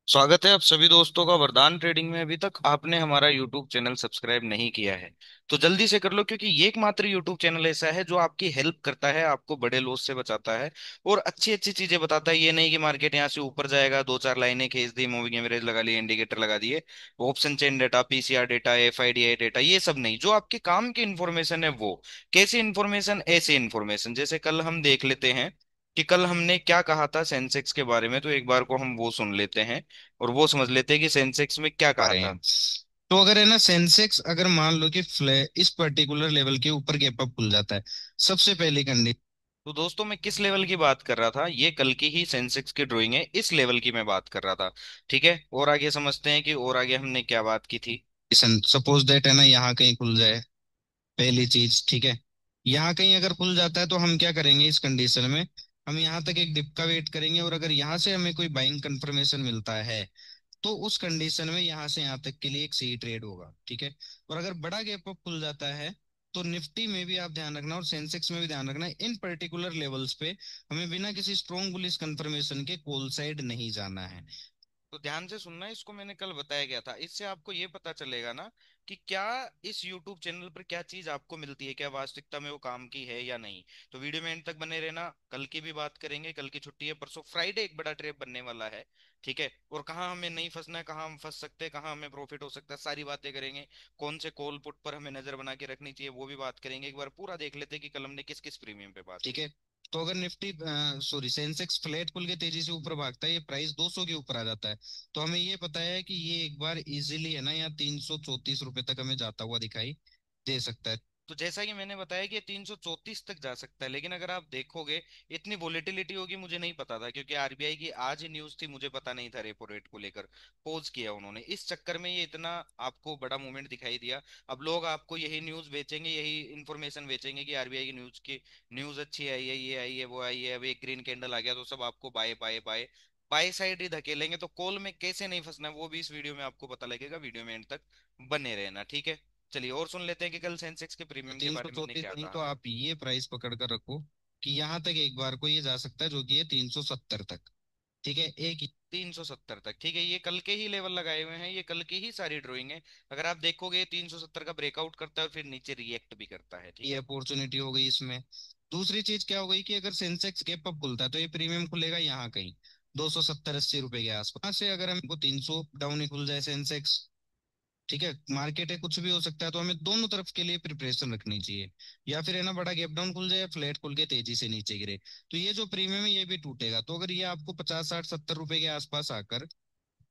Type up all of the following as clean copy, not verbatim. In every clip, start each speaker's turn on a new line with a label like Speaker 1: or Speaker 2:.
Speaker 1: स्वागत है आप सभी दोस्तों का वरदान ट्रेडिंग में। अभी तक आपने हमारा यूट्यूब चैनल सब्सक्राइब नहीं किया है तो जल्दी से कर लो, क्योंकि ये एकमात्र यूट्यूब चैनल ऐसा है जो आपकी हेल्प करता है, आपको बड़े लॉस से बचाता है और अच्छी अच्छी चीजें बताता है। ये नहीं कि मार्केट यहाँ से ऊपर जाएगा, दो चार लाइनें खींच दी, मूविंग एवरेज लगा ली, इंडिकेटर लगा दिए, option chain data, PCR data, FIDI data, ये सब नहीं। जो आपके काम की इंफॉर्मेशन है वो कैसी इंफॉर्मेशन, ऐसी इंफॉर्मेशन। जैसे कल हम देख लेते हैं कि कल हमने क्या कहा था सेंसेक्स के बारे में, तो एक बार को हम वो सुन लेते हैं और वो समझ लेते हैं कि सेंसेक्स में क्या
Speaker 2: पा
Speaker 1: कहा
Speaker 2: रहे
Speaker 1: था।
Speaker 2: हैं। तो अगर है ना सेंसेक्स अगर मान लो कि इस पर्टिकुलर लेवल के ऊपर गैप अप खुल जाता है। सबसे पहली कंडीशन
Speaker 1: तो दोस्तों मैं किस लेवल की बात कर रहा था, ये कल की ही सेंसेक्स की ड्राइंग है, इस लेवल की मैं बात कर रहा था। ठीक है, और आगे समझते हैं कि और आगे हमने क्या बात की थी।
Speaker 2: सपोज दैट है ना यहाँ कहीं खुल जाए। पहली चीज ठीक है। यहाँ कहीं अगर खुल जाता है तो हम क्या करेंगे इस कंडीशन में। हम यहाँ तक एक डिप का वेट करेंगे और अगर यहाँ से हमें कोई बाइंग कंफर्मेशन मिलता है तो उस कंडीशन में यहाँ से यहाँ तक के लिए एक सही ट्रेड होगा। ठीक है। और अगर बड़ा गैप अप खुल जाता है तो निफ्टी में भी आप ध्यान रखना और सेंसेक्स में भी ध्यान रखना, इन पर्टिकुलर लेवल्स पे हमें बिना किसी स्ट्रॉन्ग बुलिश कंफर्मेशन के कॉल साइड नहीं जाना है।
Speaker 1: तो ध्यान से सुनना, इसको मैंने कल बताया गया था, इससे आपको ये पता चलेगा ना कि क्या इस YouTube चैनल पर क्या चीज आपको मिलती है, क्या वास्तविकता में वो काम की है या नहीं। तो वीडियो में एंड तक बने रहना, कल की भी बात करेंगे। कल की छुट्टी है, परसों फ्राइडे एक बड़ा ट्रेप बनने वाला है। ठीक है, और कहाँ हमें नहीं फंसना है, कहाँ हम फंस सकते हैं, कहाँ हमें प्रॉफिट हो सकता है, सारी बातें करेंगे। कौन से कॉल पुट पर हमें नजर बना के रखनी चाहिए वो भी बात करेंगे। एक बार पूरा देख लेते हैं कि कल हमने किस किस प्रीमियम पे बात
Speaker 2: ठीक
Speaker 1: की।
Speaker 2: है। तो अगर निफ्टी सॉरी सेंसेक्स फ्लैट खुल के तेजी से ऊपर भागता है, ये प्राइस 200 के ऊपर आ जाता है, तो हमें ये पता है कि ये एक बार इजीली है ना यहाँ 334 रुपए तक हमें जाता हुआ दिखाई दे सकता है।
Speaker 1: तो जैसा कि मैंने बताया कि 334 तक जा सकता है, लेकिन अगर आप देखोगे इतनी वोलेटिलिटी होगी मुझे नहीं पता था, क्योंकि आरबीआई की आज ही न्यूज थी, मुझे पता नहीं था रेपो रेट को लेकर। पोज किया उन्होंने, इस चक्कर में ये इतना आपको बड़ा मूवमेंट दिखाई दिया। अब लोग आपको यही न्यूज बेचेंगे, यही इंफॉर्मेशन बेचेंगे कि आरबीआई की न्यूज अच्छी आई है, ये आई है, वो आई है, अब एक ग्रीन कैंडल आ गया तो सब आपको bye bye bye bye side ही धकेलेंगे। तो कॉल में कैसे नहीं फंसना है वो भी इस वीडियो में आपको पता लगेगा। वीडियो में एंड तक बने रहना, ठीक है। चलिए और सुन लेते हैं कि कल सेंसेक्स के प्रीमियम के
Speaker 2: तीन सौ
Speaker 1: बारे में मैंने
Speaker 2: चौतीस
Speaker 1: क्या
Speaker 2: नहीं
Speaker 1: कहा
Speaker 2: तो
Speaker 1: था।
Speaker 2: आप ये प्राइस पकड़ कर रखो कि यहाँ तक एक बार को ये जा सकता है जो कि है 370 तक। ठीक है एक।
Speaker 1: 370 तक, ठीक है, ये कल के ही लेवल लगाए हुए हैं, ये कल की ही सारी ड्राइंग है। अगर आप देखोगे 370 का ब्रेकआउट करता है और फिर नीचे रिएक्ट भी करता है, ठीक
Speaker 2: ये
Speaker 1: है।
Speaker 2: अपॉर्चुनिटी हो गई इसमें। दूसरी चीज क्या हो गई कि अगर सेंसेक्स गैप अप खुलता है तो ये प्रीमियम खुलेगा यहाँ कहीं 270-80 रुपए के आसपास। यहाँ से अगर हमको 300 डाउन ही खुल जाए सेंसेक्स, ठीक है, मार्केट है कुछ भी हो सकता है, तो हमें दोनों तरफ के लिए प्रिपरेशन रखनी चाहिए। या फिर है ना बड़ा गैप डाउन खुल जाए, फ्लैट खुल के तेजी से नीचे गिरे, तो ये जो प्रीमियम है ये भी टूटेगा। तो अगर ये आपको 50 60 70 रुपए के आसपास आकर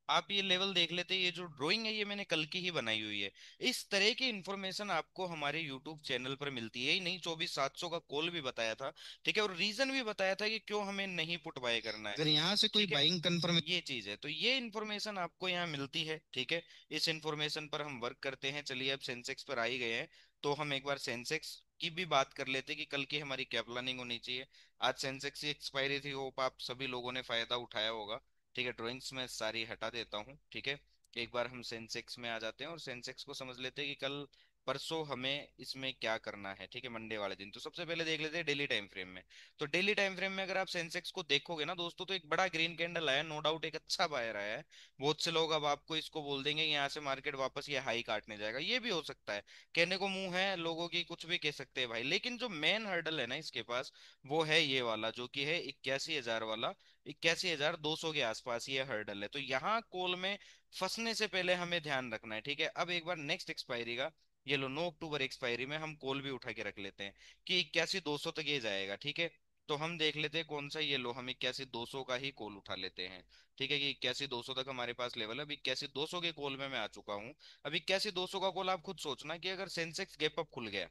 Speaker 1: आप ये लेवल देख लेते हैं, ये जो ड्राइंग है ये मैंने कल की ही बनाई हुई है। इस तरह की इंफॉर्मेशन आपको हमारे यूट्यूब चैनल पर मिलती है ही नहीं। 24 700 का कॉल भी बताया था, ठीक है, और रीजन भी बताया था कि क्यों हमें नहीं पुट बाय करना है।
Speaker 2: अगर यहाँ से कोई
Speaker 1: ठीक है,
Speaker 2: बाइंग कंफर्म
Speaker 1: ये चीज है, तो ये इन्फॉर्मेशन आपको यहाँ मिलती है, ठीक है। इस इन्फॉर्मेशन पर हम वर्क करते हैं। चलिए अब सेंसेक्स पर आ ही गए हैं, तो हम एक बार सेंसेक्स की भी बात कर लेते हैं कि कल की हमारी क्या प्लानिंग होनी चाहिए। आज सेंसेक्स की एक्सपायरी थी, होप आप सभी लोगों ने फायदा उठाया होगा। ठीक है, ड्राइंग्स में सारी हटा देता हूँ, ठीक है। एक बार हम सेंसेक्स में आ जाते हैं और सेंसेक्स को समझ लेते हैं कि कल परसों हमें इसमें क्या करना है, ठीक है, मंडे वाले दिन। तो सबसे पहले देख लेते हैं डेली टाइम फ्रेम में। तो डेली टाइम फ्रेम में अगर आप सेंसेक्स को देखोगे ना दोस्तों, तो एक बड़ा ग्रीन कैंडल आया, नो डाउट एक अच्छा बायर आया है। बहुत से लोग अब आपको इसको बोल देंगे कि यहाँ से मार्केट वापस ये हाई काटने जाएगा, ये भी हो सकता है। कहने को मुंह है लोगों की, कुछ भी कह सकते हैं भाई, लेकिन जो मेन हर्डल है ना इसके पास, वो है ये वाला जो कि है 81,000 वाला। 81,200 के आसपास ये हर्डल है। तो यहाँ कॉल में फंसने से पहले हमें ध्यान रखना है, ठीक है। अब एक बार नेक्स्ट एक्सपायरी का, ये लो 9 अक्टूबर एक्सपायरी में हम कॉल भी उठा के रख लेते हैं कि 81,200 तक ये जाएगा, ठीक है। तो हम देख लेते हैं कौन सा, ये लो हम 81,200 का ही कॉल उठा लेते हैं, ठीक है, कि 81,200 तक हमारे पास लेवल है। अब 81,200 के कॉल में मैं आ चुका हूँ। अब 81,200 का कॉल आप खुद सोचना कि अगर सेंसेक्स गैप अप खुल गया,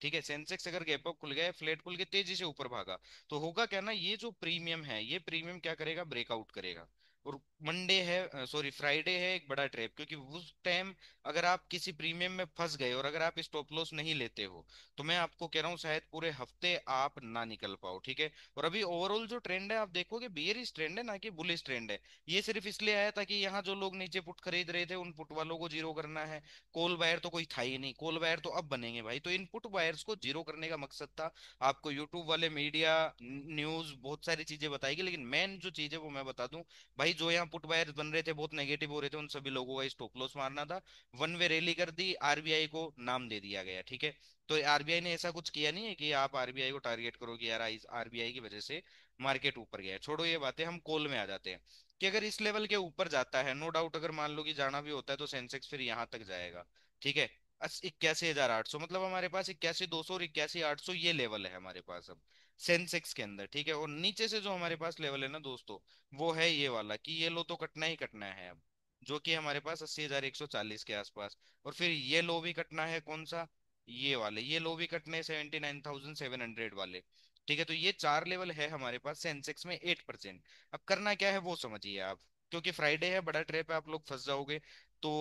Speaker 1: ठीक है, सेंसेक्स अगर गैप अप खुल गया, फ्लैट खुल के तेजी से ऊपर भागा, तो होगा क्या ना, ये जो प्रीमियम है ये प्रीमियम क्या करेगा, ब्रेकआउट करेगा। और मंडे है, सॉरी फ्राइडे है एक बड़ा ट्रैप, क्योंकि उस टाइम अगर आप किसी प्रीमियम में फंस गए और अगर आप स्टॉप लॉस नहीं लेते हो, तो मैं आपको कह रहा हूँ शायद पूरे हफ्ते आप ना निकल पाओ, ठीक है। और अभी ओवरऑल जो ट्रेंड है आप देखोगे बेयरिश ट्रेंड है, ना कि बुलिश ट्रेंड है। ये सिर्फ इसलिए आया था कि यहाँ जो लोग नीचे पुट खरीद रहे थे उन पुट वालों को जीरो करना है। कॉल बायर तो कोई था ही नहीं, कॉल बायर तो अब बनेंगे भाई। तो इनपुट बायर्स को जीरो करने का मकसद था। आपको यूट्यूब वाले मीडिया न्यूज बहुत सारी चीजें बताएगी, लेकिन मेन जो चीज है वो मैं बता दूं। भाई जो यहाँ पुट बायर्स बन रहे थे बहुत नेगेटिव हो रहे थे, उन सभी लोगों का स्टॉप लॉस मारना था। वन वे रैली कर दी, आरबीआई को नाम दे दिया गया, ठीक है। तो आरबीआई ने ऐसा कुछ किया नहीं है कि आप आरबीआई को टारगेट करो कि यार आरबीआई की वजह से मार्केट ऊपर गया है। छोड़ो ये बातें, हम कॉल में आ जाते हैं कि अगर इस लेवल के ऊपर जाता है, नो डाउट अगर मान लो कि जाना भी होता है तो सेंसेक्स फिर यहाँ तक जाएगा, ठीक है। 81,800, मतलब हमारे पास 81,200 और 81,800 ये लेवल है हमारे पास अब सेंसेक्स के अंदर, ठीक है। और नीचे से जो हमारे पास लेवल है ना दोस्तों, वो है ये वाला कि ये लो तो कटना ही कटना है अब, जो कि हमारे पास 80,140 के आसपास। और फिर ये लो भी कटना है, कौन सा, ये वाले, ये लो भी कटने 79,700 वाले, ठीक है। तो ये चार लेवल है हमारे पास सेंसेक्स में 8%। अब करना क्या है वो समझिए आप, क्योंकि फ्राइडे है, बड़ा ट्रैप है, आप लोग फंस जाओगे। तो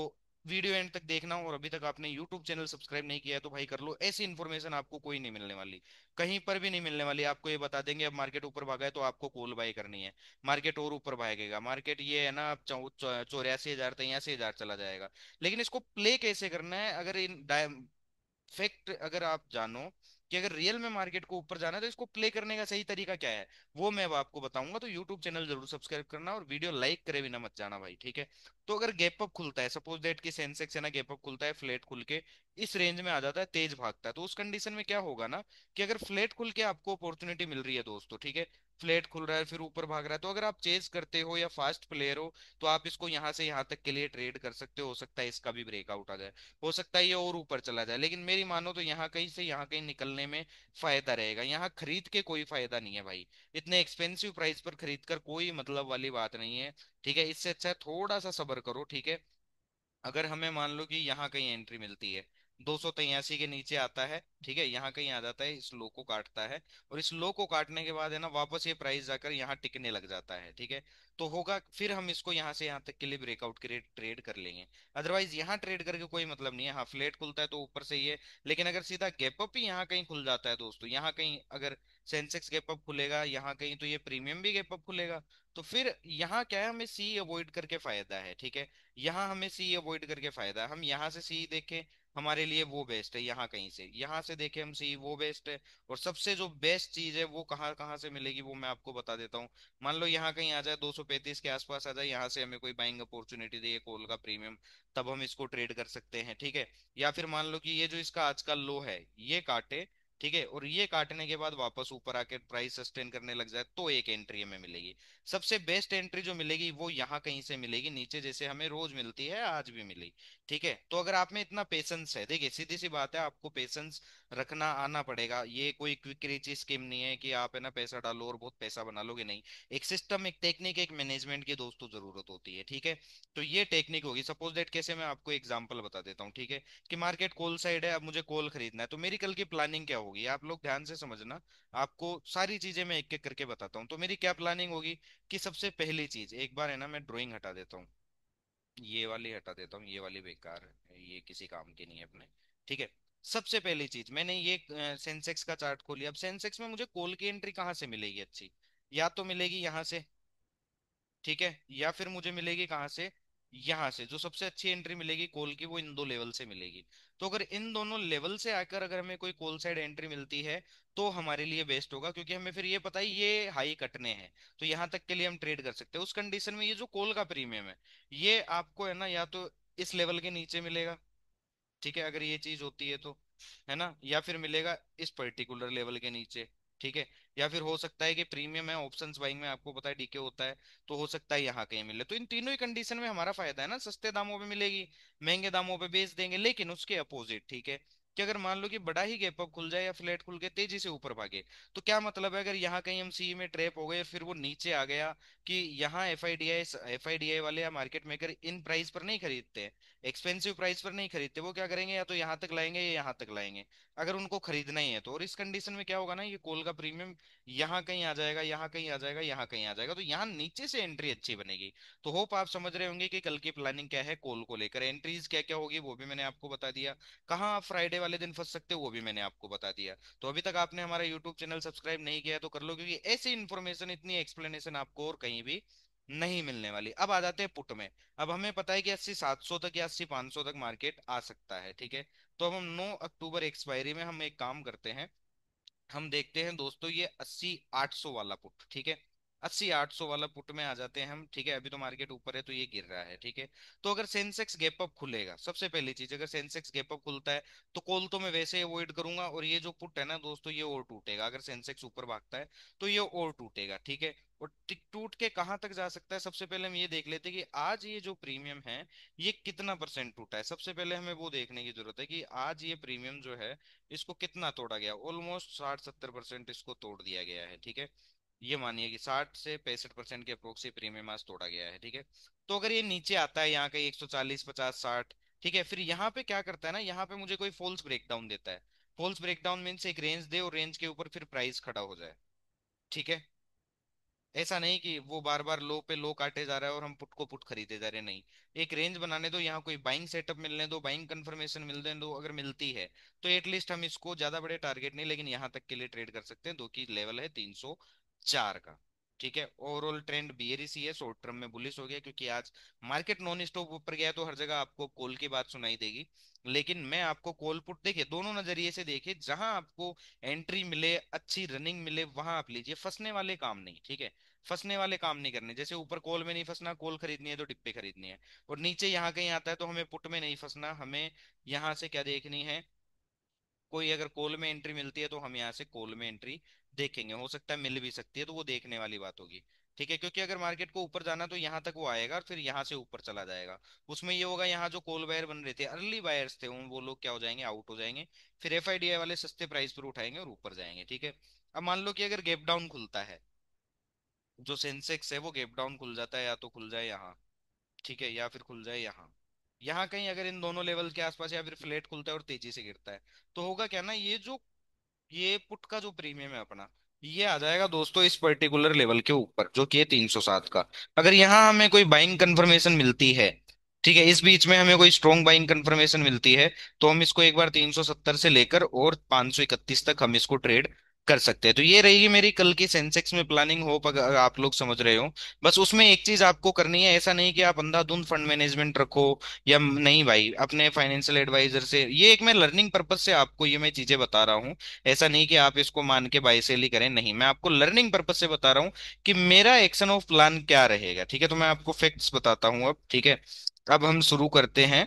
Speaker 1: वीडियो एंड तक देखना, और अभी तक आपने यूट्यूब चैनल सब्सक्राइब नहीं किया है तो भाई कर लो। ऐसी इन्फॉर्मेशन आपको कोई नहीं मिलने वाली, कहीं पर भी नहीं मिलने वाली। आपको ये बता देंगे अब मार्केट ऊपर भागा है तो आपको कॉल बाय करनी है, मार्केट और ऊपर भागेगा, मार्केट ये है ना अब 84,000 83,000 चला जाएगा। लेकिन इसको प्ले कैसे करना है, अगर इन फैक्ट अगर आप जानो कि अगर रियल में मार्केट को ऊपर जाना है तो इसको प्ले करने का सही तरीका क्या है, वो मैं अब आपको बताऊंगा। तो यूट्यूब चैनल जरूर सब्सक्राइब करना और वीडियो लाइक करे बिना मत जाना भाई, ठीक है। तो अगर गैप अप खुलता है, सपोज दैट कि सेंसेक्स है ना, गैप अप खुलता है, फ्लैट खुल के इस रेंज में आ जाता है, तेज भागता है, तो उस कंडीशन में क्या होगा ना कि अगर फ्लैट खुल के आपको अपॉर्चुनिटी मिल रही है दोस्तों, ठीक है, फ्लैट खुल रहा है फिर ऊपर भाग रहा है, तो अगर आप चेज करते हो या फास्ट प्लेयर हो तो आप इसको यहाँ से यहाँ तक के लिए ट्रेड कर सकते हो सकता है इसका भी ब्रेकआउट आ जाए, हो सकता है ये और ऊपर चला जाए। लेकिन मेरी मानो तो यहाँ कहीं से यहाँ कहीं निकलने में फायदा रहेगा, यहाँ खरीद के कोई फायदा नहीं है भाई। इतने एक्सपेंसिव प्राइस पर खरीद कर कोई मतलब वाली बात नहीं है, ठीक है। इससे अच्छा है थोड़ा सा सब्र करो, ठीक है। अगर हमें मान लो कि यहाँ कहीं एंट्री मिलती है, 283 के नीचे आता है, ठीक है, यहाँ कहीं आ जाता है, इस लो को काटता है, और इस लो को काटने के बाद है ना वापस ये प्राइस जाकर यहाँ टिकने लग जाता है, ठीक है। तो होगा फिर हम इसको यहाँ से यहाँ तक के लिए ब्रेकआउट के ट्रेड कर लेंगे। अदरवाइज यहाँ ट्रेड करके कोई मतलब नहीं है। हाँ फ्लैट खुलता है तो ऊपर से ही है, लेकिन अगर सीधा गैप अप ही यहाँ कहीं खुल जाता है दोस्तों, यहाँ कहीं अगर सेंसेक्स गैप अप खुलेगा यहाँ कहीं, तो ये प्रीमियम भी गैप अप खुलेगा, तो फिर यहाँ क्या है, हमें सी अवॉइड करके फायदा है, ठीक है। यहाँ हमें सी अवॉइड करके फायदा है, हम यहाँ से सी देखें हमारे लिए वो बेस्ट है, यहाँ कहीं से यहाँ से देखें हम सी वो बेस्ट है। और सबसे जो बेस्ट चीज है वो कहाँ कहाँ से मिलेगी वो मैं आपको बता देता हूँ। मान लो यहाँ कहीं आ जाए 235 के आसपास आ जाए, यहाँ से हमें कोई बाइंग अपॉर्चुनिटी दे कोल का प्रीमियम, तब हम इसको ट्रेड कर सकते हैं, ठीक है। या फिर मान लो कि ये जो इसका आज का लो है ये काटे, ठीक है, और ये काटने के बाद वापस ऊपर आके प्राइस सस्टेन करने लग जाए, तो एक एंट्री हमें मिलेगी। सबसे बेस्ट एंट्री जो मिलेगी वो यहाँ कहीं से मिलेगी नीचे, जैसे हमें रोज मिलती है, आज भी मिली, ठीक है। तो अगर आप में इतना पेशेंस है, देखिए सीधी सी बात है, आपको पेशेंस रखना आना पड़ेगा। ये कोई क्विक रिच स्कीम नहीं है कि आप है ना पैसा डालो और बहुत पैसा बना लोगे, नहीं। एक सिस्टम, एक टेक्निक, एक मैनेजमेंट की दोस्तों जरूरत होती है, ठीक है। तो ये टेक्निक होगी, सपोज दैट कैसे, मैं आपको एग्जांपल बता देता हूँ, ठीक है। कि मार्केट कॉल साइड है, अब मुझे कॉल खरीदना है, तो मेरी कल की प्लानिंग क्या होगी, आप लोग ध्यान से समझना। आपको सारी चीजें मैं एक एक करके बताता हूँ। तो मेरी क्या प्लानिंग होगी कि सबसे पहली चीज, एक बार है ना मैं ड्राइंग हटा देता हूँ, ये वाली हटा देता हूँ, ये वाली बेकार है, ये किसी काम की नहीं है अपने, ठीक है। सबसे पहली चीज मैंने ये सेंसेक्स का चार्ट खोलिया, अब सेंसेक्स में मुझे कॉल की एंट्री कहाँ से मिलेगी अच्छी, या तो मिलेगी यहाँ से, ठीक है, या फिर मुझे मिलेगी कहाँ से, यहाँ से। जो सबसे अच्छी एंट्री मिलेगी कॉल की वो इन दो लेवल से मिलेगी। तो अगर इन दोनों लेवल से आकर अगर हमें कोई कॉल साइड एंट्री मिलती है तो हमारे लिए बेस्ट होगा, क्योंकि हमें फिर ये पता है ये हाई कटने हैं, तो यहाँ तक के लिए हम ट्रेड कर सकते हैं। उस कंडीशन में ये जो कॉल का प्रीमियम है ये आपको है ना या तो इस लेवल के नीचे मिलेगा, ठीक है, अगर ये चीज होती है तो, है ना, या फिर मिलेगा इस पर्टिकुलर लेवल के नीचे, ठीक है। या फिर हो सकता है कि प्रीमियम है, ऑप्शंस बाइंग में आपको पता है डीके होता है, तो हो सकता है यहाँ कहीं मिले। तो इन तीनों ही कंडीशन में हमारा फायदा है ना, सस्ते दामों पे मिलेगी, महंगे दामों पे बेच देंगे। लेकिन उसके अपोजिट, ठीक है, कि अगर मान लो कि बड़ा ही गैप अप खुल जाए या फ्लैट खुल के तेजी से ऊपर भागे, तो क्या मतलब है, अगर यहाँ कहीं हम सी में ट्रैप हो गए फिर वो नीचे आ गया, कि यहाँ एफआईडीआई वाले या मार्केट मेकर इन प्राइस पर नहीं खरीदते, एक्सपेंसिव प्राइस पर नहीं खरीदते, वो क्या करेंगे, या तो यहाँ तक लाएंगे या यहाँ तक लाएंगे, अगर उनको खरीदना ही है तो। और इस कंडीशन में क्या होगा ना, ये कॉल का प्रीमियम यहाँ कहीं आ जाएगा, यहाँ कहीं आ जाएगा, यहाँ कहीं आ जाएगा, तो यहाँ नीचे से एंट्री अच्छी बनेगी। तो होप आप समझ रहे होंगे कि कल की प्लानिंग क्या है, कॉल को लेकर एंट्रीज क्या क्या होगी वो भी मैंने आपको बता दिया, कहाँ आप फ्राइडे वाले दिन फंस सकते हो वो भी मैंने आपको बता दिया। तो अभी तक आपने हमारा यूट्यूब चैनल सब्सक्राइब नहीं किया है तो कर लो, क्योंकि ऐसी इन्फॉर्मेशन, इतनी एक्सप्लेनेशन आपको और कहीं भी नहीं मिलने वाली। अब आ जाते हैं पुट में। अब हमें पता है कि 80,700 तक या 80,500 तक मार्केट आ सकता है, ठीक है। तो अब हम 9 अक्टूबर एक्सपायरी में हम एक काम करते हैं, हम देखते हैं दोस्तों ये 80,800 वाला पुट, ठीक है। 80-800 वाला पुट में आ जाते हैं हम, ठीक है। अभी तो मार्केट ऊपर है तो ये गिर रहा है, ठीक है। तो अगर सेंसेक्स गैप अप खुलेगा, सबसे पहली चीज, अगर सेंसेक्स गैप अप खुलता है तो कॉल तो मैं वैसे ही अवॉइड करूंगा, और ये जो पुट है ना दोस्तों, ये और टूटेगा। अगर सेंसेक्स ऊपर भागता है तो ये और टूटेगा, ठीक है। और टूट के कहाँ तक जा सकता है, सबसे पहले हम ये देख लेते हैं कि आज ये जो प्रीमियम है ये कितना परसेंट टूटा है। सबसे पहले हमें वो देखने की जरूरत है कि आज ये प्रीमियम जो है इसको कितना तोड़ा गया। ऑलमोस्ट 60-70% इसको तोड़ दिया गया है, ठीक है। ये मानिए कि 60 से 65% के अप्रोक्स ये प्रीमियम आज तोड़ा गया है, ठीक है। तो अगर ये नीचे आता है यहाँ कहीं 140, 50, 60, ठीक है, फिर यहाँ पे क्या करता है ना, यहाँ पे मुझे कोई फॉल्स ब्रेकडाउन देता है। फॉल्स ब्रेकडाउन मीन्स एक रेंज दे और रेंज के ऊपर फिर प्राइस खड़ा हो जाए, ठीक है। ऐसा नहीं कि वो बार बार लो पे लो काटे जा रहा है और हम पुट को पुट खरीदे जा रहे हैं, नहीं। एक रेंज बनाने दो, यहाँ कोई बाइंग सेटअप मिलने दो, बाइंग कंफर्मेशन मिलने दो, अगर मिलती है तो एटलीस्ट हम इसको ज्यादा बड़े टारगेट नहीं लेकिन यहाँ तक के लिए ट्रेड कर सकते हैं, दो की लेवल है 304 का, ठीक है। ओवरऑल ट्रेंड बियरिश ही है, शॉर्ट टर्म में बुलिश हो गया क्योंकि आज मार्केट नॉन स्टॉप ऊपर गया, तो हर जगह आपको कॉल की बात सुनाई देगी। लेकिन मैं आपको कॉल पुट देखिए, दोनों नजरिए से देखिए, जहां आपको एंट्री मिले, अच्छी रनिंग मिले, वहां आप लीजिए, फंसने वाले काम नहीं, ठीक है। फंसने वाले काम नहीं करने, जैसे ऊपर कॉल में नहीं फंसना, कॉल खरीदनी है तो डिप्पे खरीदनी है। और नीचे यहाँ कहीं आता है तो हमें पुट में नहीं फंसना, हमें यहाँ से क्या देखनी है, कोई अगर कॉल में एंट्री मिलती है तो हम यहाँ से कॉल में एंट्री देखेंगे, हो सकता है मिल भी सकती है, तो वो देखने वाली बात होगी, ठीक है। क्योंकि अगर मार्केट को ऊपर जाना तो यहाँ तक वो आएगा और फिर यहाँ से ऊपर चला जाएगा। उसमें ये होगा, यहाँ जो कॉल बायर बन रहे थे, अर्ली बायर्स थे, वो लोग क्या हो जाएंगे, आउट हो जाएंगे। फिर एफआईडीआई वाले सस्ते प्राइस पर उठाएंगे और ऊपर जाएंगे, ठीक है। अब मान लो कि अगर गैप डाउन खुलता है, जो सेंसेक्स है वो गैप डाउन खुल जाता है, या तो खुल जाए यहाँ, ठीक है, या फिर खुल जाए यहाँ, यहाँ कहीं अगर इन दोनों लेवल के आसपास, या फिर फ्लैट खुलता है और तेजी से गिरता है, तो होगा क्या ना, ये पुट का जो प्रीमियम है अपना, ये आ जाएगा दोस्तों इस पर्टिकुलर लेवल के ऊपर जो कि है 307 का। अगर यहाँ हमें कोई बाइंग कंफर्मेशन मिलती है, ठीक है, इस बीच में हमें कोई स्ट्रॉन्ग बाइंग कंफर्मेशन मिलती है, तो हम इसको एक बार 370 से लेकर और 531 तक हम इसको ट्रेड कर सकते हैं। तो ये रहेगी मेरी कल की सेंसेक्स में प्लानिंग, होप अगर आप लोग समझ रहे हो। बस उसमें एक चीज आपको करनी है, ऐसा नहीं कि आप अंधाधुंध फंड मैनेजमेंट रखो, या नहीं भाई, अपने फाइनेंशियल एडवाइजर से, ये एक मैं लर्निंग पर्पज से आपको ये मैं चीजें बता रहा हूँ। ऐसा नहीं कि आप इसको मान के बाय सेल ही करें, नहीं, मैं आपको लर्निंग पर्पज से बता रहा हूँ कि मेरा एक्शन ऑफ प्लान क्या रहेगा, ठीक है। तो मैं आपको फैक्ट्स बताता हूँ अब, ठीक है। अब हम शुरू करते हैं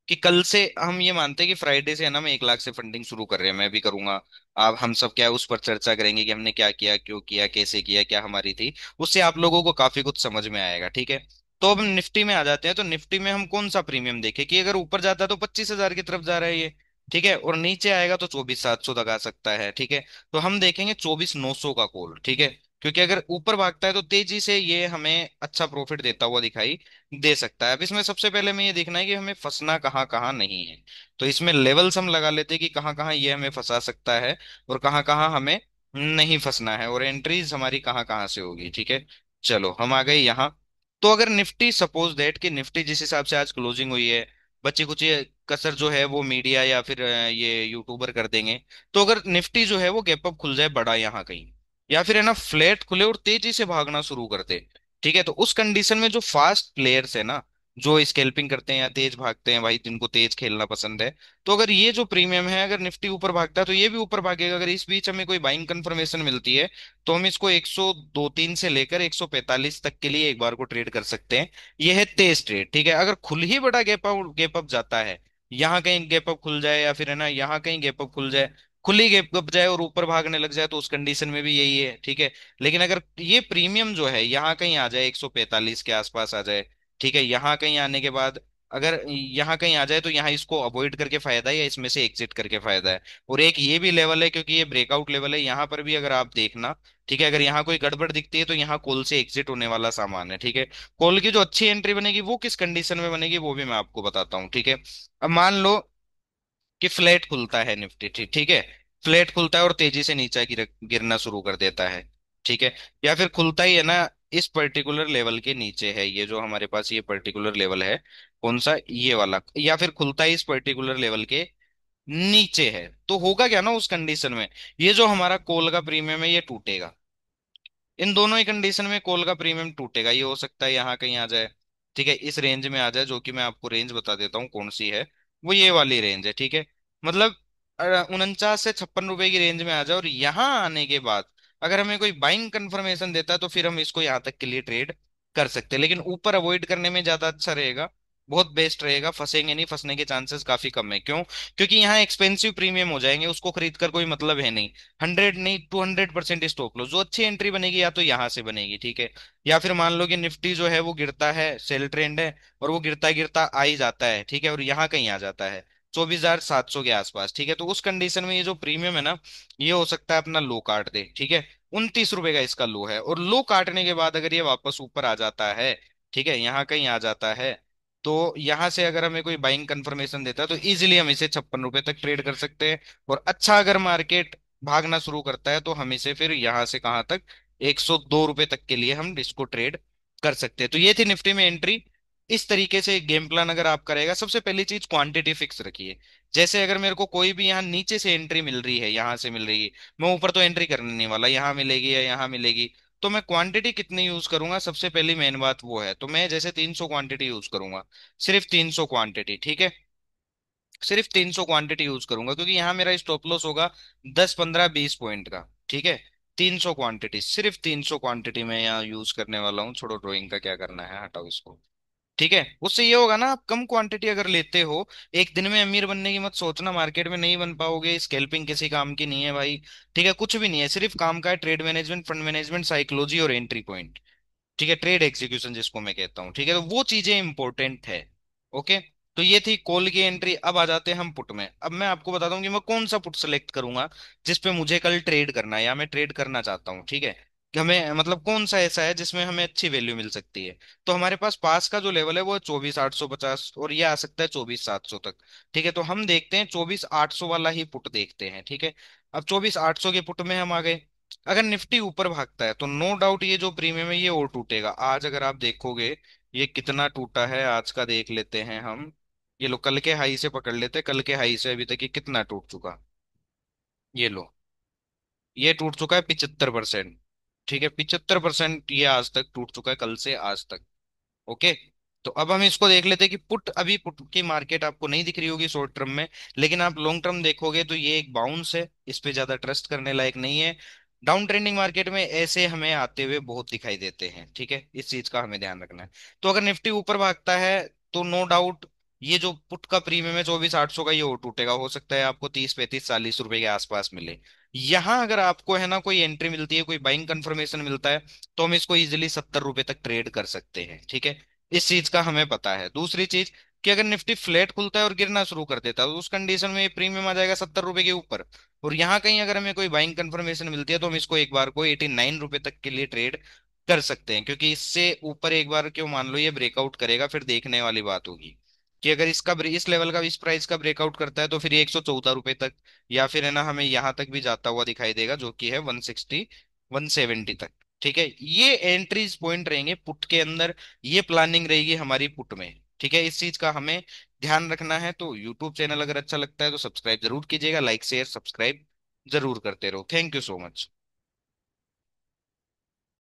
Speaker 1: कि कल से हम ये मानते हैं कि फ्राइडे से है ना, हम 1 लाख से फंडिंग शुरू कर रहे हैं, मैं भी करूंगा। अब हम सब क्या है उस पर चर्चा करेंगे कि हमने क्या किया, क्यों किया, कैसे किया, क्या हमारी थी, उससे आप लोगों को काफी कुछ समझ में आएगा, ठीक है। तो अब हम निफ्टी में आ जाते हैं, तो निफ्टी में हम कौन सा प्रीमियम देखें कि अगर ऊपर जाता है तो 25,000 की तरफ जा रहा है ये, ठीक है, और नीचे आएगा तो 24,700 तक आ सकता है, ठीक है। तो हम देखेंगे 24,900 का कॉल, ठीक है। क्योंकि अगर ऊपर भागता है तो तेजी से ये हमें अच्छा प्रॉफिट देता हुआ दिखाई दे सकता है। अब इसमें सबसे पहले हमें ये देखना है कि हमें फंसना कहाँ कहाँ नहीं है। तो इसमें लेवल्स हम लगा लेते हैं कि कहाँ कहाँ ये हमें फंसा सकता है और कहाँ कहाँ हमें नहीं फंसना है, और एंट्रीज हमारी कहाँ कहाँ से होगी, ठीक है। चलो हम आ गए यहाँ। तो अगर निफ्टी, सपोज दैट कि निफ्टी जिस हिसाब से आज क्लोजिंग हुई है, बच्ची कुछ ये कसर जो है वो मीडिया या फिर ये यूट्यूबर कर देंगे। तो अगर निफ्टी जो है वो गैप अप खुल जाए बड़ा यहाँ कहीं, या फिर है ना फ्लैट खुले और तेजी से भागना शुरू कर दे, ठीक है, तो उस कंडीशन में जो फास्ट प्लेयर्स है ना, जो स्केल्पिंग करते हैं या तेज भागते हैं भाई, जिनको तेज खेलना पसंद है, तो अगर ये जो प्रीमियम है, अगर निफ्टी ऊपर भागता है तो ये भी ऊपर भागेगा। अगर इस बीच हमें कोई बाइंग कंफर्मेशन मिलती है तो हम इसको 102-3 से लेकर 145 तक के लिए एक बार को ट्रेड कर सकते हैं। ये है तेज ट्रेड, ठीक है। अगर खुल ही बड़ा गैप अप जाता है, यहाँ कहीं गैप अप खुल जाए, या फिर है ना यहाँ कहीं गैप अप खुल जाए, खुली गैप अप जाए और ऊपर भागने लग जाए, तो उस कंडीशन में भी यही है, ठीक है। लेकिन अगर ये प्रीमियम जो है यहाँ कहीं आ जाए, 145 के आसपास आ जाए, ठीक है, यहाँ कहीं आने के बाद अगर यहाँ कहीं आ जाए तो यहाँ इसको अवॉइड करके फायदा है या इसमें से एग्जिट करके फायदा है। और एक ये भी लेवल है, क्योंकि ये ब्रेकआउट लेवल है, यहाँ पर भी अगर आप देखना, ठीक है, अगर यहाँ कोई गड़बड़ दिखती है तो यहाँ कॉल से एग्जिट होने वाला सामान है, ठीक है। कॉल की जो अच्छी एंट्री बनेगी वो किस कंडीशन में बनेगी वो भी मैं आपको बताता हूँ, ठीक है। अब मान लो कि फ्लैट खुलता है निफ्टी, ठीक ठीक है, फ्लैट खुलता है और तेजी से नीचे गिरना शुरू कर देता है, ठीक है। या फिर खुलता ही है ना इस पर्टिकुलर लेवल के नीचे है, ये जो हमारे पास ये पर्टिकुलर लेवल है, कौन सा, ये वाला, या फिर खुलता ही इस पर्टिकुलर लेवल के नीचे है, तो होगा क्या ना उस कंडीशन में, ये जो हमारा कॉल का प्रीमियम है ये टूटेगा। इन दोनों ही कंडीशन में कॉल का प्रीमियम टूटेगा। ये हो सकता है यहाँ कहीं आ जाए, ठीक है, इस रेंज में आ जाए, जो कि मैं आपको रेंज बता देता हूँ कौन सी है, वो ये वाली रेंज है, ठीक है। मतलब 49 से 56 रुपए की रेंज में आ जाए, और यहाँ आने के बाद अगर हमें कोई बाइंग कंफर्मेशन देता है तो फिर हम इसको यहाँ तक के लिए ट्रेड कर सकते हैं, लेकिन ऊपर अवॉइड करने में ज्यादा अच्छा रहेगा, बहुत बेस्ट रहेगा। फंसेंगे नहीं, फंसने के चांसेस काफी कम है। क्यों? क्योंकि यहाँ एक्सपेंसिव प्रीमियम हो जाएंगे, उसको खरीद कर कोई मतलब है नहीं। 100 नहीं, 200% स्टॉप लो। जो अच्छी एंट्री बनेगी या तो यहाँ से बनेगी, ठीक है, या फिर मान लो कि निफ्टी जो है वो गिरता है, सेल ट्रेंड है, और वो गिरता गिरता आ ही जाता है, ठीक है, और यहाँ कहीं आ जाता है 24,700 के आसपास, ठीक है, तो उस कंडीशन में ये जो प्रीमियम है ना, ये हो सकता है अपना लो काट दे, ठीक है। 29 रुपए का इसका लो है, और लो काटने के बाद अगर ये वापस ऊपर आ जाता है, ठीक है, यहाँ कहीं आ जाता है, तो यहाँ से अगर हमें कोई बाइंग कंफर्मेशन देता है तो इजीली हम इसे 56 रुपए तक ट्रेड कर सकते हैं। और अच्छा अगर मार्केट भागना शुरू करता है तो हम इसे फिर यहाँ से कहाँ तक, 102 रुपए तक के लिए हम इसको ट्रेड कर सकते हैं। तो ये थी निफ्टी में एंट्री। इस तरीके से गेम प्लान अगर आप करेगा, सबसे पहली चीज क्वांटिटी फिक्स रखिए। जैसे अगर मेरे को कोई भी यहाँ नीचे से एंट्री मिल रही है, यहाँ से मिल रही है, मैं ऊपर तो एंट्री करने नहीं वाला, यहाँ मिलेगी या यहाँ मिलेगी, तो मैं क्वांटिटी कितनी यूज करूंगा, सबसे पहली मेन बात वो है। तो मैं जैसे 300 क्वांटिटी यूज करूंगा, सिर्फ 300 क्वांटिटी, ठीक है, सिर्फ 300 क्वांटिटी यूज करूंगा, क्योंकि यहाँ मेरा स्टॉप लॉस होगा 10, 15, 20 पॉइंट का, ठीक है। 300 क्वांटिटी, सिर्फ 300 क्वांटिटी में यहाँ यूज करने वाला हूँ। छोड़ो ड्राइंग का क्या करना है, हटाओ इसको, ठीक है। उससे ये होगा ना, आप कम क्वांटिटी अगर लेते हो, एक दिन में अमीर बनने की मत सोचना, मार्केट में नहीं बन पाओगे। स्कैल्पिंग किसी काम की नहीं है भाई, ठीक है, कुछ भी नहीं है, सिर्फ काम का है trade management, fund management, psychology और एंट्री पॉइंट, ठीक है, ट्रेड एग्जीक्यूशन जिसको मैं कहता हूँ, ठीक है, तो वो चीजें इंपॉर्टेंट है। ओके। तो ये थी कॉल की एंट्री। अब आ जाते हैं हम पुट में। अब मैं आपको बताता हूँ कि मैं कौन सा पुट सेलेक्ट करूंगा जिस पे मुझे कल ट्रेड करना है या मैं ट्रेड करना चाहता हूँ, ठीक है, कि हमें मतलब कौन सा ऐसा है जिसमें हमें अच्छी वैल्यू मिल सकती है। तो हमारे पास पास का जो लेवल है वो है 24,850, और ये आ सकता है 24,700 तक, ठीक है। तो हम देखते हैं 24,800 वाला ही पुट देखते हैं, ठीक है। अब 24,800 के पुट में हम आ गए। अगर निफ्टी ऊपर भागता है तो नो डाउट ये जो प्रीमियम है ये और टूटेगा। आज अगर आप देखोगे ये कितना टूटा है, आज का देख लेते हैं हम। ये लो, कल के हाई से पकड़ लेते हैं, कल के हाई से अभी तक ये कितना टूट चुका, ये लो, ये टूट चुका है 75%, ठीक है, 75% ये आज तक टूट चुका है, कल से आज तक। ओके। तो अब हम इसको देख लेते हैं कि पुट, अभी पुट की मार्केट आपको नहीं दिख रही होगी शॉर्ट टर्म में, लेकिन आप लॉन्ग टर्म देखोगे तो ये एक बाउंस है, इस पे ज्यादा ट्रस्ट करने लायक नहीं है। डाउन ट्रेंडिंग मार्केट में ऐसे हमें आते हुए बहुत दिखाई देते हैं, ठीक है, इस चीज का हमें ध्यान रखना है। तो अगर निफ्टी ऊपर भागता है तो नो डाउट ये जो पुट का प्रीमियम है 24,800 का, ये और टूटेगा। हो सकता है आपको 30, 35, 40 रुपए के आसपास मिले। यहां अगर आपको है ना कोई एंट्री मिलती है, कोई बाइंग कंफर्मेशन मिलता है, तो हम इसको इजिली 70 रुपए तक ट्रेड कर सकते हैं, ठीक है। इस चीज का हमें पता है। दूसरी चीज कि अगर निफ्टी फ्लैट खुलता है और गिरना शुरू कर देता है तो उस कंडीशन में ये प्रीमियम आ जाएगा 70 रुपए के ऊपर। और यहाँ कहीं अगर हमें कोई बाइंग कंफर्मेशन मिलती है तो हम इसको एक बार को 89 रुपए तक के लिए ट्रेड कर सकते हैं, क्योंकि इससे ऊपर एक बार क्यों मान लो ये ब्रेकआउट करेगा, फिर देखने वाली बात होगी कि अगर इसका इस लेवल का, इस प्राइस का ब्रेकआउट करता है तो फिर ये 114 रुपए तक, या फिर है ना हमें यहाँ तक भी जाता हुआ दिखाई देगा, जो कि है 160, 170 तक, ठीक है। ये एंट्रीज पॉइंट रहेंगे पुट के अंदर, ये प्लानिंग रहेगी हमारी पुट में, ठीक है। इस चीज का हमें ध्यान रखना है। तो यूट्यूब चैनल अगर अच्छा लगता है तो सब्सक्राइब जरूर कीजिएगा, लाइक शेयर सब्सक्राइब जरूर करते रहो। Thank you so much.